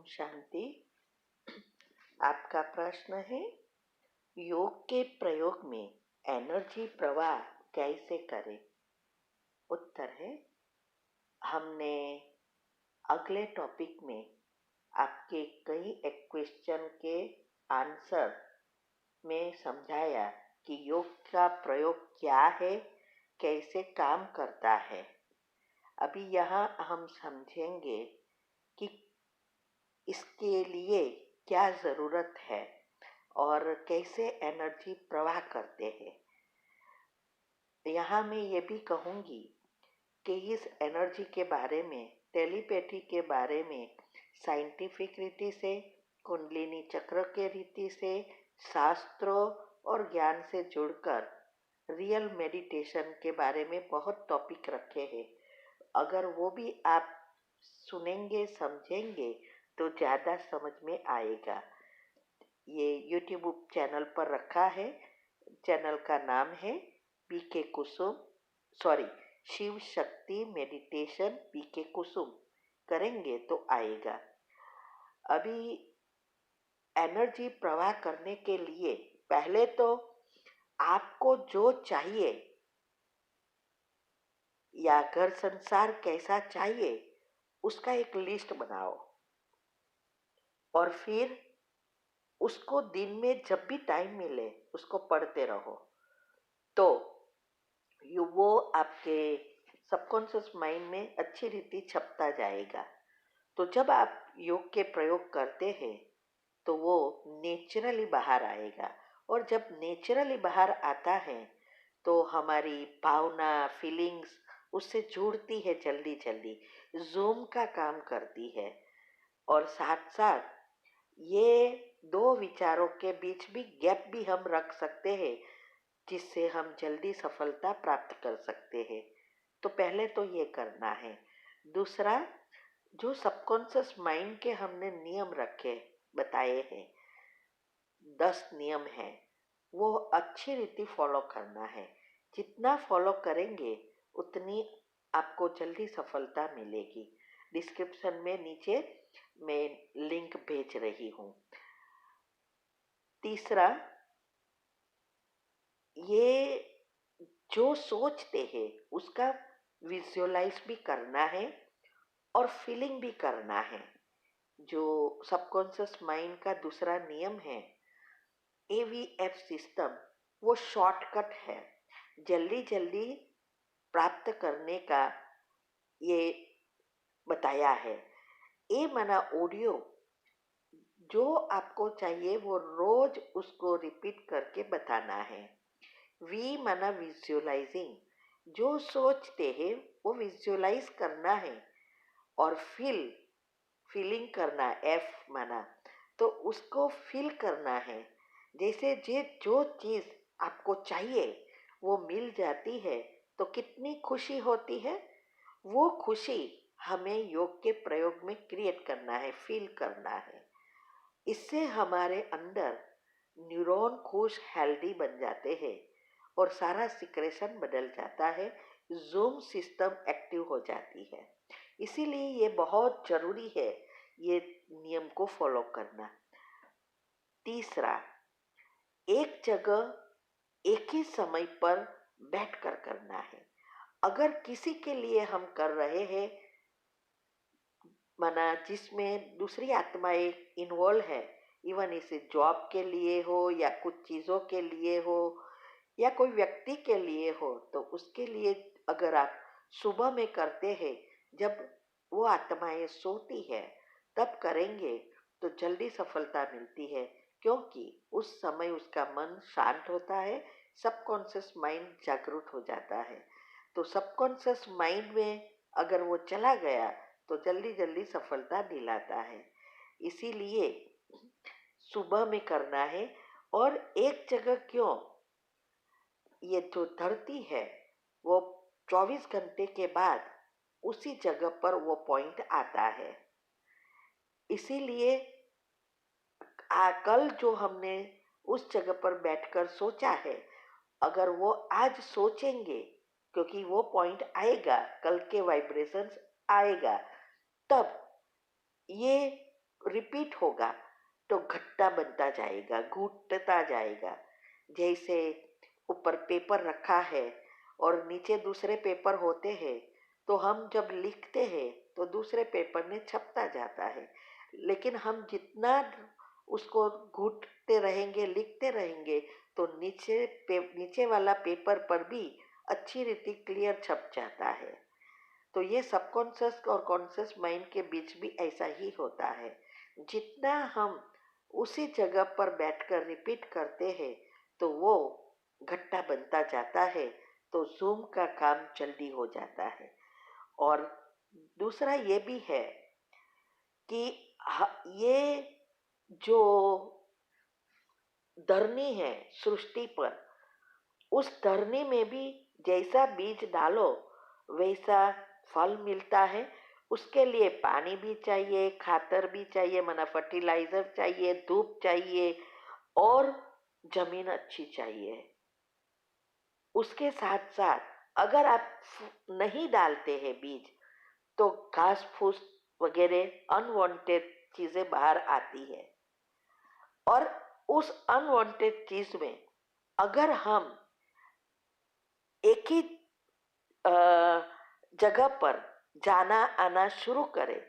शांति। आपका प्रश्न है, योग के प्रयोग में एनर्जी प्रवाह कैसे करें? उत्तर है, हमने अगले टॉपिक में आपके कई क्वेश्चन के आंसर में समझाया कि योग का प्रयोग क्या है, कैसे काम करता है। अभी यहाँ हम समझेंगे कि इसके लिए क्या ज़रूरत है और कैसे एनर्जी प्रवाह करते हैं। यहाँ मैं ये भी कहूँगी कि इस एनर्जी के बारे में, टेलीपैथी के बारे में साइंटिफिक रीति से, कुंडलिनी चक्र के रीति से, शास्त्रों और ज्ञान से जुड़कर रियल मेडिटेशन के बारे में बहुत टॉपिक रखे हैं। अगर वो भी आप सुनेंगे, समझेंगे तो ज़्यादा समझ में आएगा। ये यूट्यूब चैनल पर रखा है। चैनल का नाम है बीके कुसुम, शिव शक्ति मेडिटेशन बीके कुसुम। करेंगे तो आएगा। अभी एनर्जी प्रवाह करने के लिए पहले तो आपको जो चाहिए या घर संसार कैसा चाहिए उसका एक लिस्ट बनाओ और फिर उसको दिन में जब भी टाइम मिले उसको पढ़ते रहो, तो वो आपके सबकॉन्शियस माइंड में अच्छी रीति छपता जाएगा। तो जब आप योग के प्रयोग करते हैं तो वो नेचुरली बाहर आएगा, और जब नेचुरली बाहर आता है तो हमारी भावना, फीलिंग्स उससे जुड़ती है, जल्दी जल्दी जूम का काम करती है। और साथ साथ ये दो विचारों के बीच भी गैप भी हम रख सकते हैं, जिससे हम जल्दी सफलता प्राप्त कर सकते हैं। तो पहले तो ये करना है। दूसरा, जो सबकॉन्शियस माइंड के हमने नियम रखे बताए हैं, 10 नियम हैं, वो अच्छी रीति फॉलो करना है। जितना फॉलो करेंगे उतनी आपको जल्दी सफलता मिलेगी। डिस्क्रिप्शन में नीचे मैं लिंक भेज रही हूँ। तीसरा, ये जो सोचते हैं उसका विजुअलाइज भी करना है और फीलिंग भी करना है। जो सबकॉन्शियस माइंड का दूसरा नियम है, AVF सिस्टम, वो शॉर्टकट है, जल्दी जल्दी प्राप्त करने का ये बताया है। ए माना ऑडियो, जो आपको चाहिए वो रोज उसको रिपीट करके बताना है। वी माना विजुअलाइजिंग, जो सोचते हैं वो विजुअलाइज करना है। और फीलिंग करना, एफ माना, तो उसको फील करना है। जैसे जो चीज़ आपको चाहिए वो मिल जाती है तो कितनी खुशी होती है। वो खुशी हमें योग के प्रयोग में क्रिएट करना है, फील करना है। इससे हमारे अंदर न्यूरॉन खुश, हेल्दी बन जाते हैं और सारा सिक्रेशन बदल जाता है, जूम सिस्टम एक्टिव हो जाती है। इसीलिए ये बहुत जरूरी है ये नियम को फॉलो करना। तीसरा, एक जगह एक ही समय पर बैठकर करना है। अगर किसी के लिए हम कर रहे हैं, माना जिसमें दूसरी आत्माएं इन्वॉल्व है, इवन इसे जॉब के लिए हो या कुछ चीज़ों के लिए हो या कोई व्यक्ति के लिए हो, तो उसके लिए अगर आप सुबह में करते हैं जब वो आत्माएं सोती है तब करेंगे तो जल्दी सफलता मिलती है, क्योंकि उस समय उसका मन शांत होता है, सबकॉन्शियस माइंड जागरूक हो जाता है। तो सबकॉन्शियस माइंड में अगर वो चला गया तो जल्दी जल्दी सफलता दिलाता है। इसीलिए सुबह में करना है। और एक जगह क्यों, ये जो धरती है वो 24 घंटे के बाद उसी जगह पर वो पॉइंट आता है। इसीलिए कल जो हमने उस जगह पर बैठकर सोचा है, अगर वो आज सोचेंगे, क्योंकि वो पॉइंट आएगा, कल के वाइब्रेशंस आएगा, तब ये रिपीट होगा तो घट्टा बनता जाएगा, घुटता जाएगा। जैसे ऊपर पेपर रखा है और नीचे दूसरे पेपर होते हैं, तो हम जब लिखते हैं तो दूसरे पेपर में छपता जाता है। लेकिन हम जितना उसको घुटते रहेंगे, लिखते रहेंगे, तो नीचे वाला पेपर पर भी अच्छी रीति क्लियर छप जाता है। तो ये सबकॉन्शियस और कॉन्शियस माइंड के बीच भी ऐसा ही होता है। जितना हम उसी जगह पर बैठकर रिपीट करते हैं तो वो घट्टा बनता जाता है, तो जूम का काम जल्दी हो जाता है। और दूसरा ये भी है कि ये जो धरनी है सृष्टि पर, उस धरनी में भी जैसा बीज डालो वैसा फल मिलता है। उसके लिए पानी भी चाहिए, खातर भी चाहिए, माना फर्टिलाइजर चाहिए, धूप चाहिए और जमीन अच्छी चाहिए। उसके साथ साथ अगर आप नहीं डालते हैं बीज, तो घास फूस वगैरह अनवांटेड चीजें बाहर आती है। और उस अनवांटेड चीज में अगर हम एक ही जगह पर जाना आना शुरू करें,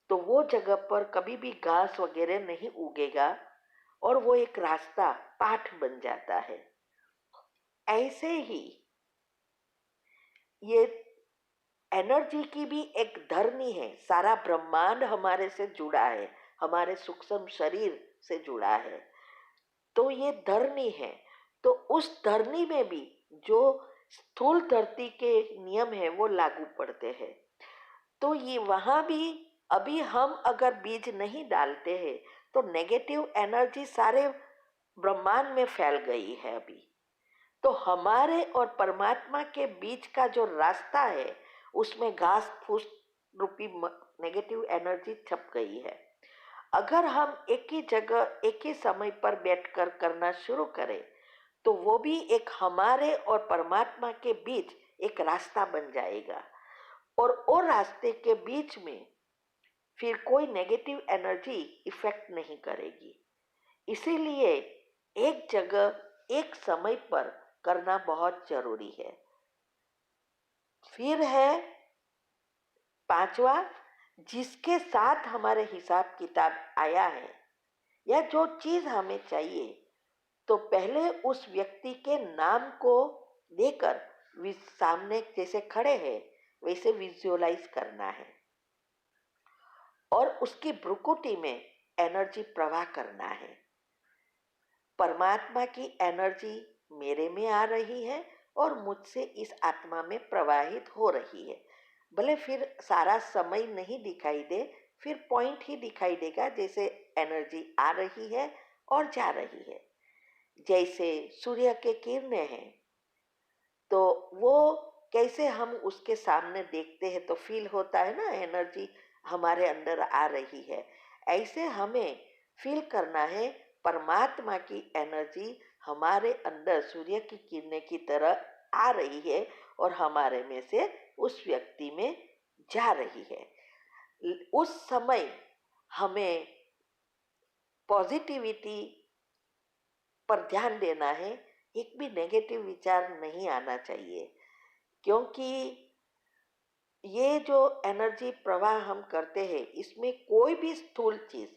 तो वो जगह पर कभी भी घास वगैरह नहीं उगेगा और वो एक रास्ता पाठ बन जाता है। ऐसे ही ये एनर्जी की भी एक धरनी है। सारा ब्रह्मांड हमारे से जुड़ा है, हमारे सूक्ष्म शरीर से जुड़ा है, तो ये धरनी है। तो उस धरनी में भी जो स्थूल धरती के नियम है वो लागू पड़ते हैं। तो ये वहां भी अभी हम अगर बीज नहीं डालते हैं तो नेगेटिव एनर्जी सारे ब्रह्मांड में फैल गई है अभी। तो हमारे और परमात्मा के बीच का जो रास्ता है उसमें घास फूस रूपी नेगेटिव एनर्जी छप गई है। अगर हम एक ही जगह एक ही समय पर बैठकर करना शुरू करें, तो वो भी एक हमारे और परमात्मा के बीच एक रास्ता बन जाएगा। और वो रास्ते के बीच में फिर कोई नेगेटिव एनर्जी इफेक्ट नहीं करेगी। इसीलिए एक जगह एक समय पर करना बहुत जरूरी है। फिर है पांचवा, जिसके साथ हमारे हिसाब किताब आया है या जो चीज हमें चाहिए, तो पहले उस व्यक्ति के नाम को देकर सामने जैसे खड़े हैं वैसे विजुअलाइज करना है और उसकी भ्रुकुटी में एनर्जी प्रवाह करना है। परमात्मा की एनर्जी मेरे में आ रही है और मुझसे इस आत्मा में प्रवाहित हो रही है। भले फिर सारा समय नहीं दिखाई दे, फिर पॉइंट ही दिखाई देगा जैसे एनर्जी आ रही है और जा रही है। जैसे सूर्य के किरणें हैं, तो वो कैसे हम उसके सामने देखते हैं तो फील होता है ना, एनर्जी हमारे अंदर आ रही है। ऐसे हमें फील करना है परमात्मा की एनर्जी हमारे अंदर सूर्य की किरणें की तरह आ रही है और हमारे में से उस व्यक्ति में जा रही है। उस समय हमें पॉजिटिविटी पर ध्यान देना है, एक भी नेगेटिव विचार नहीं आना चाहिए। क्योंकि ये जो एनर्जी प्रवाह हम करते हैं इसमें कोई भी स्थूल चीज,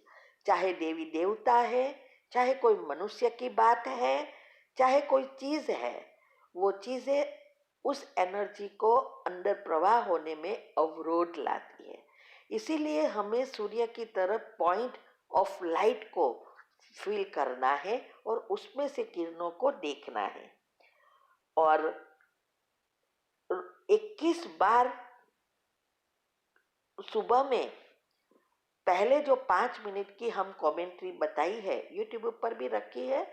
चाहे देवी देवता है, चाहे कोई मनुष्य की बात है, चाहे कोई चीज है, वो चीजें उस एनर्जी को अंदर प्रवाह होने में अवरोध लाती है। इसीलिए हमें सूर्य की तरफ पॉइंट ऑफ लाइट को फील करना है और उसमें से किरणों को देखना है। और 21 बार सुबह में पहले जो 5 मिनट की हम कमेंट्री बताई है, यूट्यूब पर भी रखी है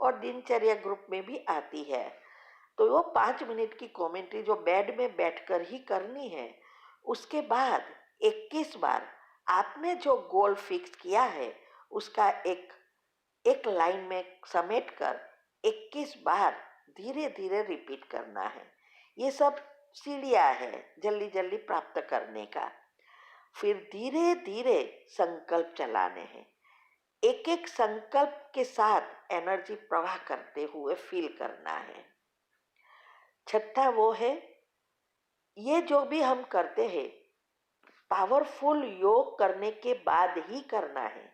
और दिनचर्या ग्रुप में भी आती है। तो वो 5 मिनट की कमेंट्री जो बेड में बैठकर ही करनी है। उसके बाद 21 बार आपने जो गोल फिक्स किया है उसका एक लाइन में समेट कर 21 बार धीरे धीरे रिपीट करना है। ये सब सीढ़ियाँ है जल्दी जल्दी प्राप्त करने का। फिर धीरे धीरे संकल्प चलाने हैं। एक एक संकल्प के साथ एनर्जी प्रवाह करते हुए फील करना है। छठा वो है, ये जो भी हम करते हैं पावरफुल योग करने के बाद ही करना है।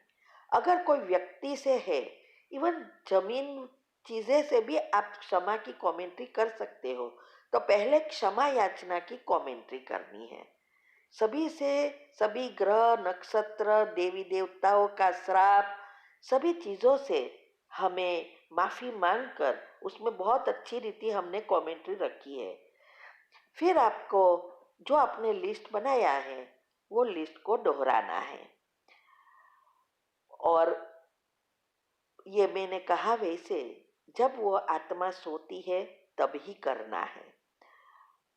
अगर कोई व्यक्ति से है, इवन जमीन चीजें से भी आप क्षमा की कमेंट्री कर सकते हो, तो पहले क्षमा याचना की कमेंट्री करनी है। सभी से, सभी ग्रह नक्षत्र देवी देवताओं का श्राप, सभी चीजों से हमें माफी मांगकर उसमें बहुत अच्छी रीति हमने कमेंट्री रखी है। फिर आपको जो आपने लिस्ट बनाया है वो लिस्ट को दोहराना है। और ये मैंने कहा वैसे जब वो आत्मा सोती है तब ही करना है।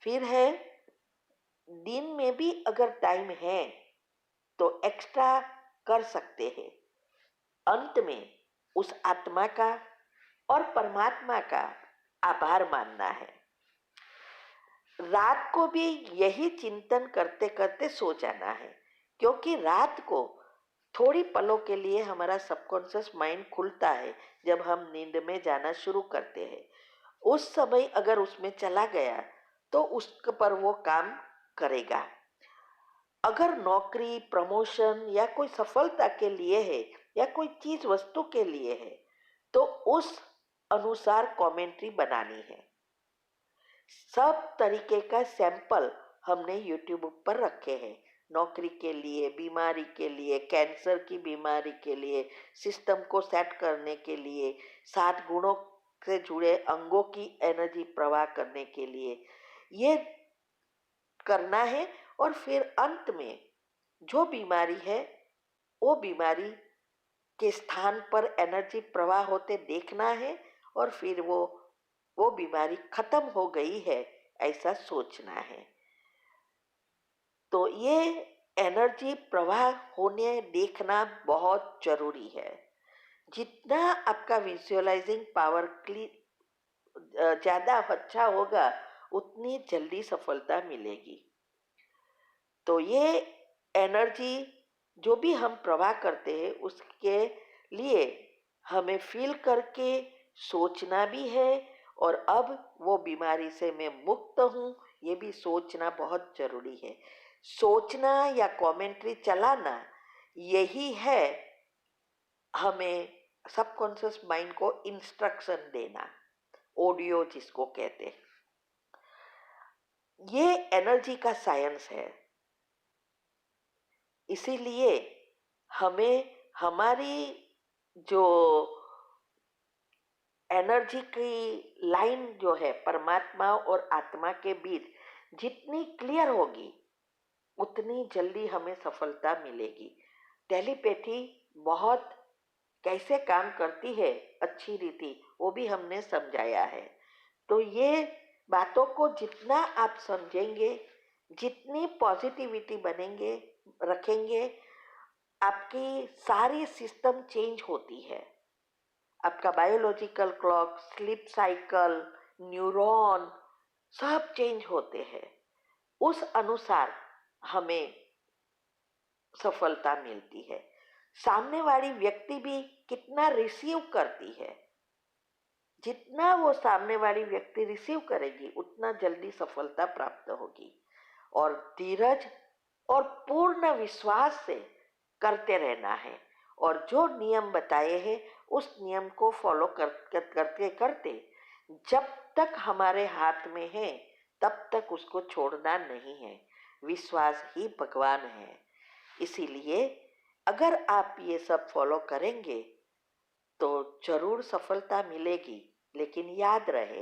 फिर है, दिन में भी अगर टाइम है तो एक्स्ट्रा कर सकते हैं। अंत में उस आत्मा का और परमात्मा का आभार मानना है। रात को भी यही चिंतन करते करते सो जाना है, क्योंकि रात को थोड़ी पलों के लिए हमारा सबकॉन्शियस माइंड खुलता है जब हम नींद में जाना शुरू करते हैं। उस समय अगर उसमें चला गया तो उस पर वो काम करेगा। अगर नौकरी प्रमोशन या कोई सफलता के लिए है या कोई चीज वस्तु के लिए है तो उस अनुसार कमेंट्री बनानी है। सब तरीके का सैंपल हमने यूट्यूब पर रखे हैं। नौकरी के लिए, बीमारी के लिए, कैंसर की बीमारी के लिए, सिस्टम को सेट करने के लिए, 7 गुणों से जुड़े अंगों की एनर्जी प्रवाह करने के लिए ये करना है। और फिर अंत में जो बीमारी है वो बीमारी के स्थान पर एनर्जी प्रवाह होते देखना है और फिर वो बीमारी खत्म हो गई है ऐसा सोचना है। तो ये एनर्जी प्रवाह होने देखना बहुत जरूरी है। जितना आपका विजुअलाइजिंग पावर ज्यादा अच्छा होगा उतनी जल्दी सफलता मिलेगी। तो ये एनर्जी जो भी हम प्रवाह करते हैं उसके लिए हमें फील करके सोचना भी है। और अब वो बीमारी से मैं मुक्त हूँ ये भी सोचना बहुत जरूरी है। सोचना या कमेंट्री चलाना यही है हमें सबकॉन्शियस माइंड को इंस्ट्रक्शन देना, ऑडियो जिसको कहते हैं। ये एनर्जी का साइंस है। इसीलिए हमें हमारी जो एनर्जी की लाइन जो है परमात्मा और आत्मा के बीच जितनी क्लियर होगी उतनी जल्दी हमें सफलता मिलेगी। टेलीपैथी बहुत कैसे काम करती है अच्छी रीति वो भी हमने समझाया है। तो ये बातों को जितना आप समझेंगे, जितनी पॉजिटिविटी बनेंगे रखेंगे, आपकी सारी सिस्टम चेंज होती है। आपका biological clock, sleep cycle, neuron सब चेंज होते हैं। उस अनुसार हमें सफलता मिलती है। सामने वाली व्यक्ति भी कितना रिसीव करती है, जितना वो सामने वाली व्यक्ति रिसीव करेगी उतना जल्दी सफलता प्राप्त होगी। और धीरज और पूर्ण विश्वास से करते रहना है। और जो नियम बताए हैं उस नियम को फॉलो करते करते जब तक हमारे हाथ में है तब तक उसको छोड़ना नहीं है। विश्वास ही भगवान है। इसीलिए अगर आप ये सब फॉलो करेंगे तो जरूर सफलता मिलेगी। लेकिन याद रहे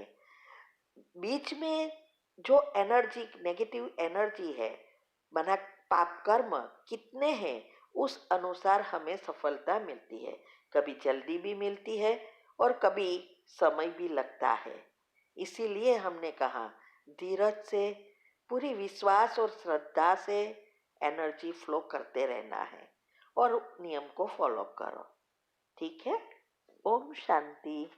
बीच में जो एनर्जी, नेगेटिव एनर्जी है, बना पाप कर्म कितने हैं उस अनुसार हमें सफलता मिलती है। कभी जल्दी भी मिलती है और कभी समय भी लगता है। इसीलिए हमने कहा धीरज से, पूरी विश्वास और श्रद्धा से एनर्जी फ्लो करते रहना है और नियम को फॉलो करो। ठीक है। ओम शांति।